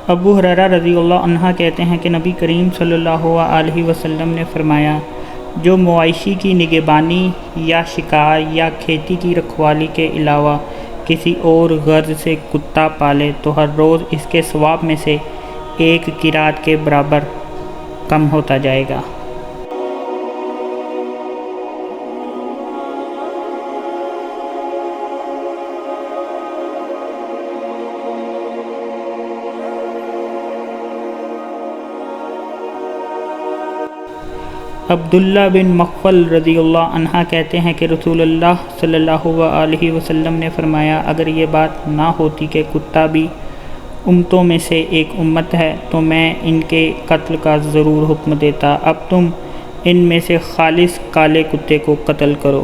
ابو ہریرہ رضی اللہ عنہ کہتے ہیں کہ نبی کریم صلی اللہ علیہ وسلم نے فرمایا، جو مویشی کی نگہبانی یا شکار یا کھیتی کی رکھوالی کے علاوہ کسی اور غرض سے کتا پالے تو ہر روز اس کے ثواب میں سے ایک قیراط کے برابر کم ہوتا جائے گا۔ عبداللہ بن مغفل رضی اللہ عنہ کہتے ہیں کہ رسول اللہ صلی اللہ علیہ وسلم نے فرمایا، اگر یہ بات نہ ہوتی کہ کتا بھی امتوں میں سے ایک امت ہے تو میں ان کے قتل کا ضرور حکم دیتا۔ اب تم ان میں سے خالص کالے کتے کو قتل کرو۔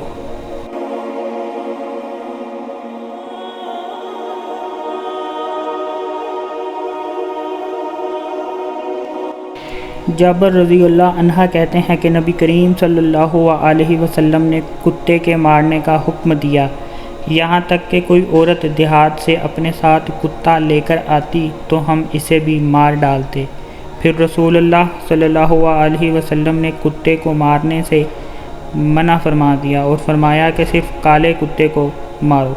جابر رضی اللہ عنہ کہتے ہیں کہ نبی کریم صلی اللہ علیہ وسلم نے کتے کے مارنے کا حکم دیا، یہاں تک کہ کوئی عورت دیہات سے اپنے ساتھ کتا لے کر آتی تو ہم اسے بھی مار ڈالتے۔ پھر رسول اللہ صلی اللہ علیہ وسلم نے کتے کو مارنے سے منع فرما دیا اور فرمایا کہ صرف کالے کتے کو مارو۔